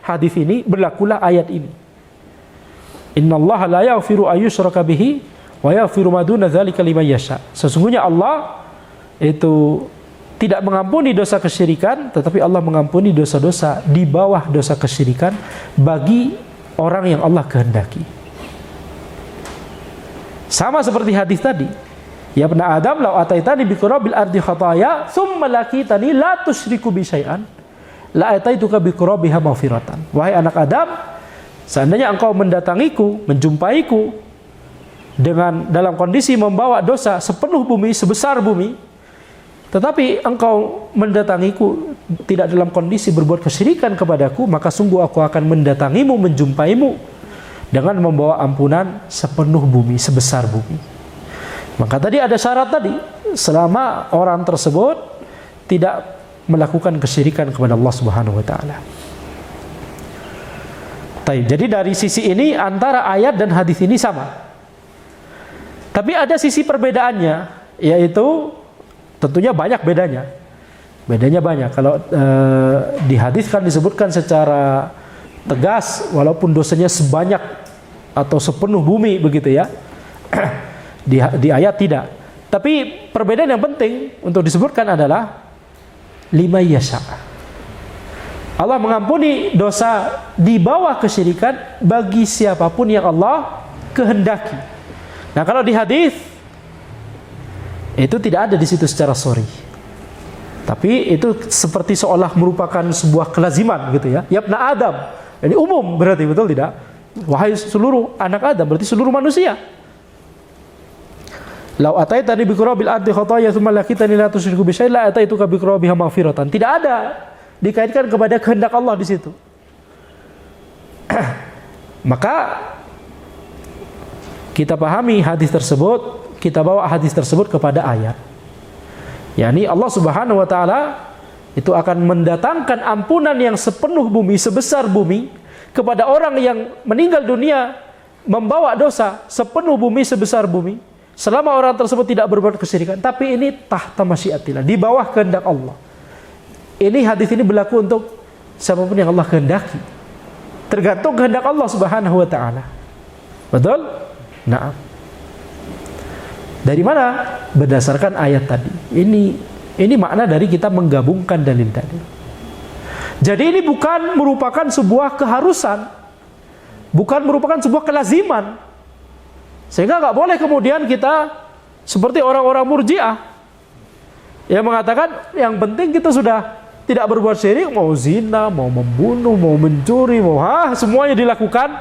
Speaker 1: hadis ini, berlakulah ayat ini. Innallaha la yaghfiru ayyushraka bihi wa yaghfiru ma duna dzalika liman yasha. Sesungguhnya Allah itu tidak mengampuni dosa kesyirikan, tetapi Allah mengampuni dosa-dosa di bawah dosa kesyirikan bagi orang yang Allah kehendaki. Sama seperti hadis tadi. Ya ibna Adam, law ataitani bi qurabil ardi khataya, tsumma laqitani la tusyriku bi syai'an, la ataituka bi qurabiha maghfiratan. Wahai anak Adam, seandainya engkau mendatangiku, menjumpaiku dengan dalam kondisi membawa dosa sepenuh bumi, sebesar bumi, tetapi engkau mendatangiku tidak dalam kondisi berbuat kesyirikan kepadaku, maka sungguh aku akan mendatangimu, menjumpaimu dengan membawa ampunan sepenuh bumi, sebesar bumi. Maka tadi ada syarat tadi, selama orang tersebut tidak melakukan kesyirikan kepada Allah Subhanahu wa taala. Jadi dari sisi ini antara ayat dan hadis ini sama. Tapi ada sisi perbedaannya, yaitu tentunya banyak bedanya. Bedanya banyak. Kalau di hadis kan disebutkan secara tegas, walaupun dosanya sebanyak atau sepenuh bumi begitu ya. Di ayat tidak. Tapi perbedaan yang penting untuk disebutkan adalah lima yasha. Allah mengampuni dosa di bawah kesyirikan bagi siapapun yang Allah kehendaki. Nah, kalau di hadis itu tidak ada di situ secara sorry. Tapi itu seperti seolah merupakan sebuah kelaziman gitu ya. Ya ibna Adam. Jadi umum berarti, betul tidak? Wahai seluruh anak Adam, berarti seluruh manusia. Lau ataitani bi qurabil ardi khataya tsumma laqitani la tusyriku bi syai'in la ataituka bi qurabiha maghfiratan. Tidak ada dikaitkan kepada kehendak Allah di situ. Maka kita pahami hadis tersebut, kita bawa hadis tersebut kepada ayat. yakni Allah Subhanahu wa taala itu akan mendatangkan ampunan yang sepenuh bumi, sebesar bumi kepada orang yang meninggal dunia membawa dosa sepenuh bumi, sebesar bumi, selama orang tersebut tidak berbuat kesyirikan. Tapi ini tahta masyiatillah, di bawah kehendak Allah. Ini hadis ini berlaku untuk siapapun yang Allah kehendaki. Tergantung kehendak Allah Subhanahu wa taala. Betul? Nah. Dari mana? Berdasarkan ayat tadi. Ini makna dari kita menggabungkan dalil-dalil. Jadi ini bukan merupakan sebuah keharusan, bukan merupakan sebuah kelaziman. Sehingga nggak boleh kemudian kita seperti orang-orang Murji'ah yang mengatakan yang penting kita sudah tidak berbuat syirik, mau zina, mau membunuh, mau mencuri, semuanya dilakukan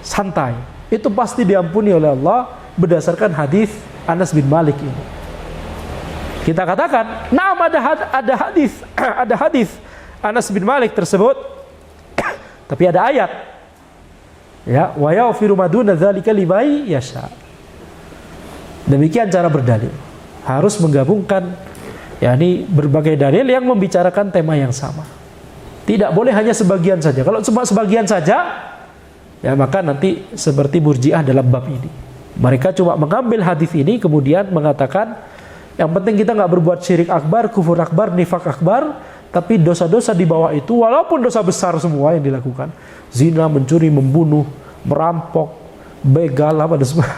Speaker 1: santai. Itu pasti diampuni oleh Allah berdasarkan hadis Anas bin Malik ini. Kita katakan, nah ada hadis Anas bin Malik tersebut, tapi ada ayat. Ya, wa yaghfiru ma duna dzalika liman yasha. Demikian cara berdalil. Harus menggabungkan yakni berbagai dalil yang membicarakan tema yang sama. Tidak boleh hanya sebagian saja. Kalau cuma sebagian saja, ya maka nanti seperti Murji'ah dalam bab ini. Mereka cuma mengambil hadis ini kemudian mengatakan yang penting kita nggak berbuat syirik akbar, kufur akbar, nifak akbar, tapi dosa-dosa di bawah itu walaupun dosa besar semua yang dilakukan, zina, mencuri, membunuh, merampok, begal, apa dan semua,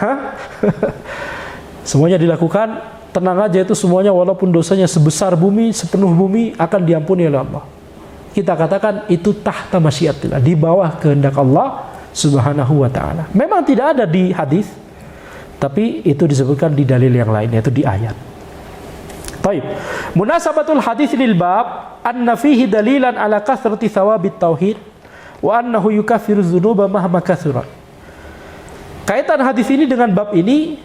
Speaker 1: semuanya dilakukan, tenang aja itu semuanya walaupun dosanya sebesar bumi, sepenuh bumi akan diampuni oleh Allah. Kita katakan itu tahta masyiatillah, di bawah kehendak Allah Subhanahu wa taala. Memang tidak ada di hadis, tapi itu disebutkan di dalil yang lain, yaitu di ayat. Baik. Munasabatul hadis lil bab anna fihi dalilan ala kathrati thawabit tauhid wa annahu yukaffiru dzunuba mahma kathurat. Kaitan hadis ini dengan bab ini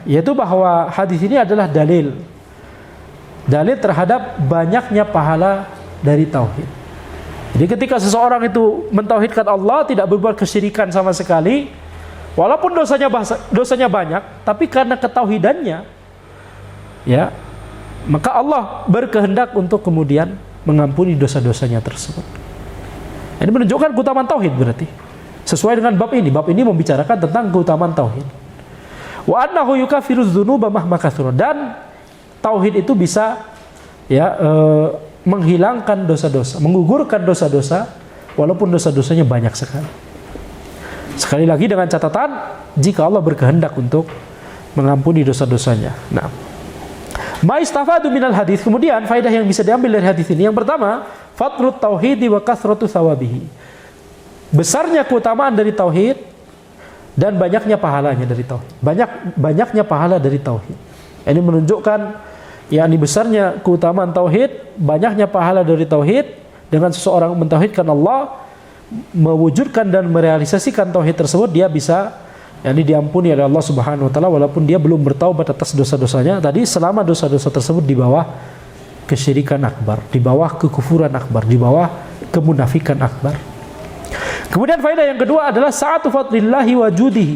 Speaker 1: yaitu bahwa hadis ini adalah dalil terhadap banyaknya pahala dari tauhid. Jadi ketika seseorang itu mentauhidkan Allah, tidak berbuat kesyirikan sama sekali, walaupun dosanya banyak, tapi karena ketauhidannya, ya, maka Allah berkehendak untuk kemudian mengampuni dosa-dosanya tersebut. Ini menunjukkan keutamaan tauhid berarti. Sesuai dengan bab ini. Bab ini membicarakan tentang keutamaan tauhid. Wa annahu yukaffiru dzunuba mahma katsura. Dan tauhid itu bisa menghilangkan dosa-dosa, menggugurkan dosa-dosa walaupun dosa-dosanya banyak sekali. Sekali lagi dengan catatan jika Allah berkehendak untuk mengampuni dosa-dosanya. Nah, ma istafadu minal hadis, kemudian faedah yang bisa diambil dari hadis ini, yang pertama, fadlut tauhidi wa kathratu thawabihi. Besarnya keutamaan dari tauhid dan banyaknya pahalanya dari tauhid. Banyaknya pahala dari tauhid. Ini menunjukkan yakni besarnya keutamaan tauhid, banyaknya pahala dari tauhid. Dengan seseorang mentauhidkan Allah, mewujudkan dan merealisasikan tauhid tersebut, dia bisa yakni diampuni oleh Allah Subhanahu wa taala walaupun dia belum bertaubat atas dosa-dosanya tadi, selama dosa-dosa tersebut di bawah kesyirikan akbar, di bawah kekufuran akbar, di bawah kemunafikan akbar. Kemudian faedah yang kedua adalah sa'atu fadlillahi wa judihi.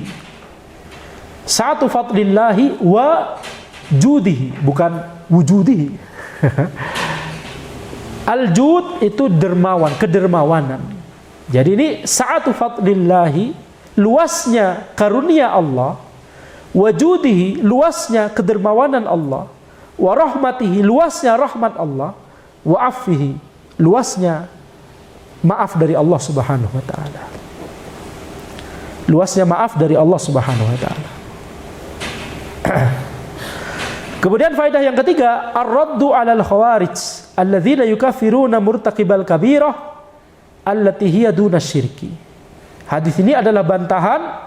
Speaker 1: Sa'atu fadlillahi wa judihi, bukan wujudihi. Al-jud itu dermawan, kedermawanan. Jadi ini sa'atu fadlillahi, luasnya karunia Allah, wa judihi, luasnya kedermawanan Allah, wa rahmatihi, luasnya rahmat Allah, wa afihi, luasnya maaf dari Allah Subhanahu wa taala. Luasnya maaf dari Allah Subhanahu wa taala. Kemudian faedah yang ketiga, ar-raddu 'alal khawarij alladzina yukaffiruna murtaqibal kabirah allati hiya duna syirki. Hadis ini adalah bantahan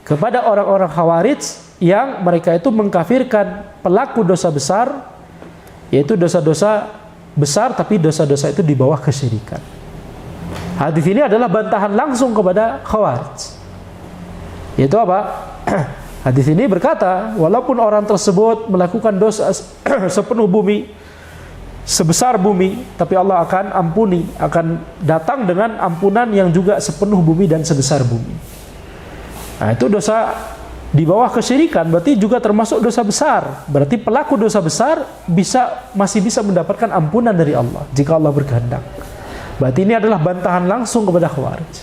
Speaker 1: kepada orang-orang khawarij yang mereka itu mengkafirkan pelaku dosa besar, yaitu dosa-dosa besar tapi dosa-dosa itu di bawah kesyirikan. Hadis ini adalah bantahan langsung kepada khawarij. Yaitu apa? Hadis ini berkata, walaupun orang tersebut melakukan dosa sepenuh bumi, sebesar bumi, tapi Allah akan ampuni, akan datang dengan ampunan yang juga sepenuh bumi dan sebesar bumi. Nah, itu dosa di bawah kesyirikan, berarti juga termasuk dosa besar. Berarti pelaku dosa besar masih bisa mendapatkan ampunan dari Allah jika Allah berkehendak. Berarti ini adalah bantahan langsung kepada khawarij.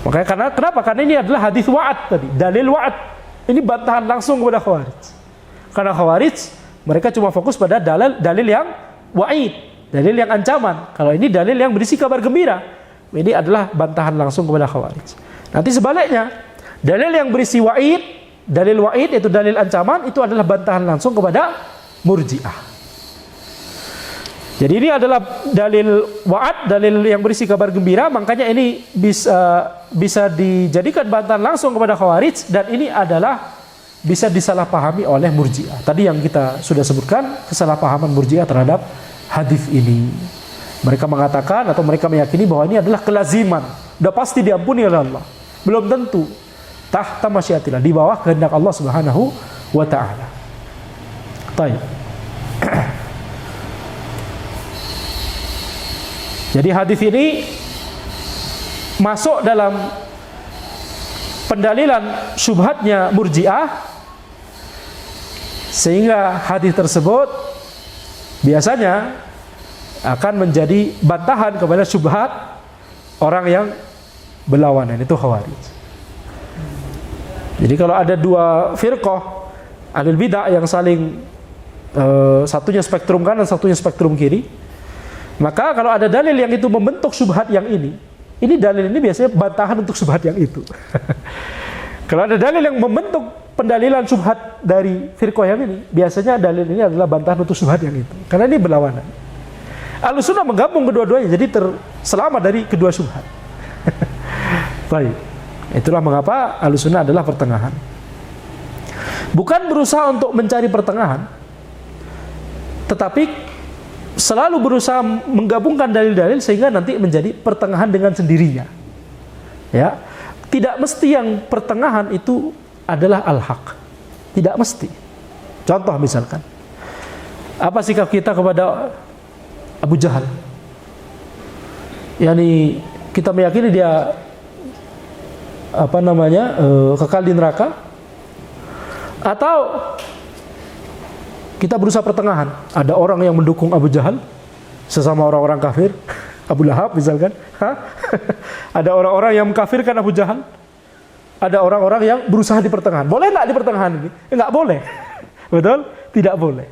Speaker 1: Makanya kenapa? Karena ini adalah hadis wa'ad tadi, dalil wa'ad. Ini bantahan langsung kepada khawarij. Karena khawarij mereka cuma fokus pada dalil yang wa'id, dalil yang ancaman. Kalau ini dalil yang berisi kabar gembira, ini adalah bantahan langsung kepada khawarij. Nanti sebaliknya, dalil yang berisi wa'id, dalil wa'id itu dalil ancaman, itu adalah bantahan langsung kepada murji'ah. Jadi ini adalah dalil wa'ad, dalil yang berisi kabar gembira, makanya ini bisa dijadikan bantahan langsung kepada khawarij, dan ini adalah bisa disalahpahami oleh murji'ah. Tadi yang kita sudah sebutkan, kesalahpahaman murji'ah terhadap hadis ini. Mereka mengatakan atau mereka meyakini bahwa ini adalah kelaziman, sudah pasti diampuni oleh Allah. Belum tentu. Tahta masyiatillah, di bawah kehendak Allah Subhanahu wa ta'ala. Baik. Jadi hadis ini masuk dalam pendalilan syubhatnya murji'ah, sehingga hadis tersebut biasanya akan menjadi bantahan kepada syubhat orang yang berlawanan, itu khawarij. Jadi kalau ada dua firqah ahlul bidah yang saling satunya spektrum kanan, satunya spektrum kiri, maka kalau ada dalil yang itu membentuk syubhat yang ini dalil ini biasanya bantahan untuk syubhat yang itu. Kalau ada dalil yang membentuk pendalilan syubhat dari firqah yang ini, biasanya dalil ini adalah bantahan untuk syubhat yang itu. Karena ini berlawanan. Ahlussunnah menggabung kedua-duanya, jadi selamat dari kedua syubhat. Baik. Itulah mengapa Ahlussunnah adalah pertengahan. Bukan berusaha untuk mencari pertengahan, tetapi selalu berusaha menggabungkan dalil-dalil sehingga nanti menjadi pertengahan dengan sendirinya. Ya, tidak mesti yang pertengahan itu adalah al-haq. Tidak mesti. Contoh misalkan, apa sikap kita kepada Abu Jahal? yakni kita meyakini dia kekal di neraka, atau kita berusaha pertengahan. Ada orang yang mendukung Abu Jahal sesama orang-orang kafir, Abu Lahab misalkan. Ada orang-orang yang mengkafirkan Abu Jahal. Ada orang-orang yang berusaha di pertengahan. Boleh nggak di pertengahan ini? Nggak boleh. Betul? Tidak boleh.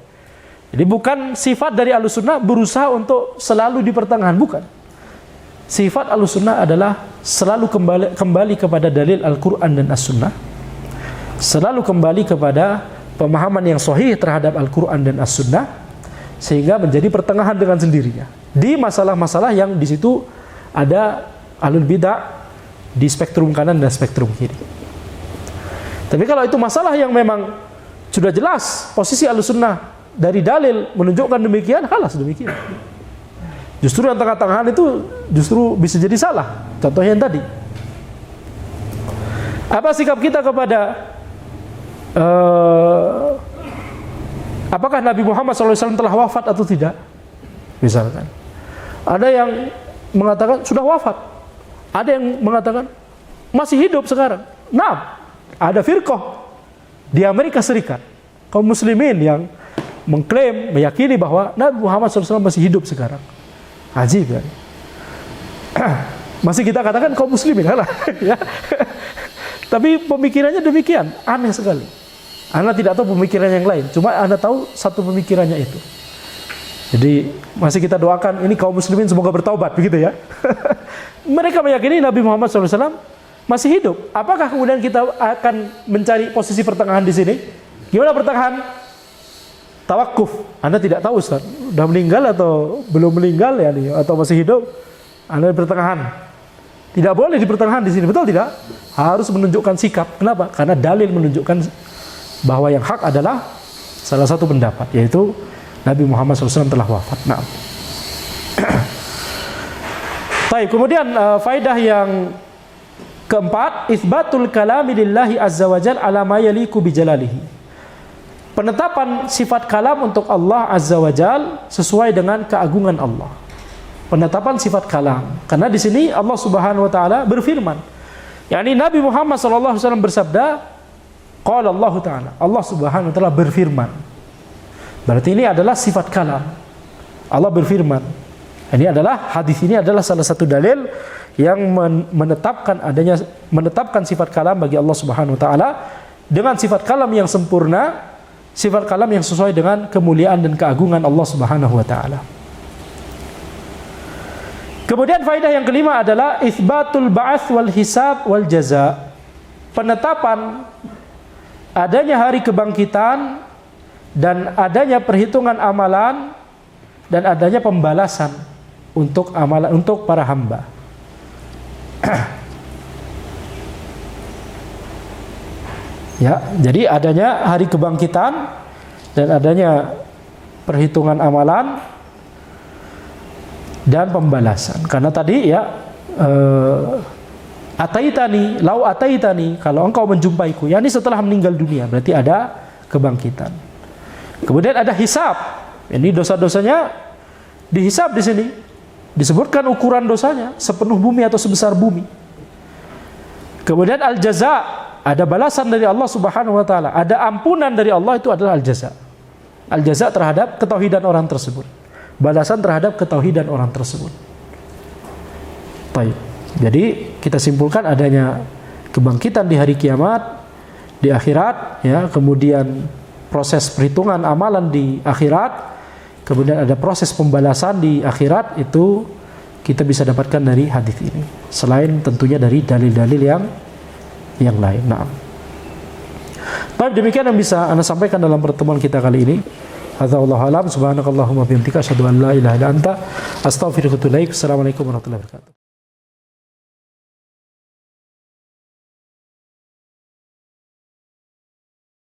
Speaker 1: Jadi bukan sifat dari Ahlussunnah berusaha untuk selalu di pertengahan, bukan. Sifat Ahlussunnah adalah selalu kembali kepada dalil Al-Quran dan As-Sunnah, selalu kembali kepada pemahaman yang sahih terhadap Al-Quran dan As-Sunnah, sehingga menjadi pertengahan dengan sendirinya di masalah-masalah yang di situ ada ahlul bidah di spektrum kanan dan spektrum kiri. Tapi kalau itu masalah yang memang sudah jelas posisi Ahlussunnah dari dalil menunjukkan demikian, halas demikian. Justru yang tengah-tengahan itu justru bisa jadi salah. Contohnya yang tadi. Apa sikap kita kepada apakah Nabi Muhammad SAW telah wafat atau tidak? Misalkan ada yang mengatakan sudah wafat, ada yang mengatakan masih hidup sekarang. Nah, ada firqah di Amerika Serikat, kaum muslimin yang mengklaim, meyakini bahwa Nabi Muhammad SAW masih hidup sekarang. Ajib kan? Masih kita katakan kaum muslimin, ya. Tapi pemikirannya demikian, aneh sekali. Anda tidak tahu pemikiran yang lain, cuma Anda tahu satu pemikirannya itu. Jadi masih kita doakan ini kaum muslimin semoga bertaubat, begitu ya. Mereka meyakini Nabi Muhammad SAW masih hidup. Apakah kemudian kita akan mencari posisi pertengahan di sini? Gimana pertengahan? Tawakuf. Anda tidak tahu Ustaz, sudah meninggal atau belum meninggal ya, atau masih hidup? Anda di pertengahan. Tidak boleh di pertengahan di sini, betul tidak? Harus menunjukkan sikap. Kenapa? Karena dalil menunjukkan bahwa yang hak adalah salah satu pendapat, yaitu Nabi Muhammad SAW telah wafat. Nah. Baik, kemudian faedah yang keempat, itsbatul kalami lillahi azza wa jalla ala ma yaliqu bi jalalihi. Penetapan sifat kalam untuk Allah azza wa jalla sesuai dengan keagungan Allah. Penetapan sifat kalam. Karena di sini Allah Subhanahu wa taala berfirman. yakni Nabi Muhammad sallallahu alaihi wasallam bersabda, qala Allah taala, Allah Subhanahu wa taala berfirman. Berarti ini adalah sifat kalam. Allah berfirman. Ini adalah hadis ini adalah salah satu dalil yang menetapkan sifat kalam bagi Allah Subhanahu wa taala dengan sifat kalam yang sempurna, sifat kalam yang sesuai dengan kemuliaan dan keagungan Allah Subhanahu wa taala. Kemudian faedah yang kelima adalah itsbatul ba'ats wal hisab wal jaza. Penetapan adanya hari kebangkitan dan adanya perhitungan amalan dan adanya pembalasan untuk amalan untuk para hamba. Ya, jadi adanya hari kebangkitan dan adanya perhitungan amalan dan pembalasan. Karena tadi ya ataitani, lau ataitani, kalau engkau menjumpaiku, yakni setelah meninggal dunia, berarti ada kebangkitan. Kemudian ada hisab. Ini dosa-dosanya dihisab di sini. Disebutkan ukuran dosanya sepenuh bumi atau sebesar bumi. Kemudian al-jaza, ada balasan dari Allah Subhanahu wa taala. Ada ampunan dari Allah, itu adalah al-jaza. Al-jaza terhadap ketauhidan orang tersebut. Balasan terhadap ketauhidan orang tersebut. Baik. Jadi kita simpulkan adanya kebangkitan di hari kiamat, di akhirat, ya, kemudian proses perhitungan amalan di akhirat, kemudian ada proses pembalasan di akhirat, itu kita bisa dapatkan dari hadis ini. Selain tentunya dari dalil-dalil yang lain. Nah, baik, demikian yang bisa Anda sampaikan dalam pertemuan kita kali ini. Hadza wallahu a'lam. Subhanakallahumma wa bihamdika asyhadu an la ilaha illa anta astaghfiruka wa atubu ilaik. Assalamualaikum warahmatullahi wabarakatuh.